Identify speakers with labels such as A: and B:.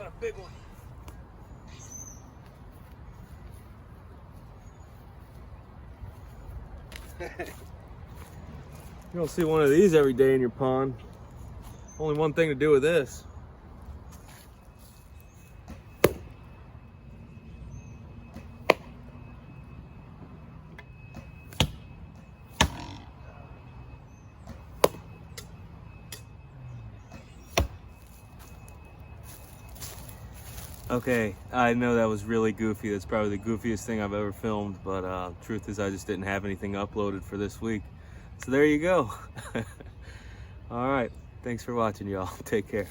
A: got a big one.
B: You don't see one of these every day in your pond. Only one thing to do with this. Okay, I know that was really goofy. That's probably the goofiest thing I've ever filmed, but truth is I just didn't have anything uploaded for this week. So there you go. All right, thanks for watching, y'all. Take care.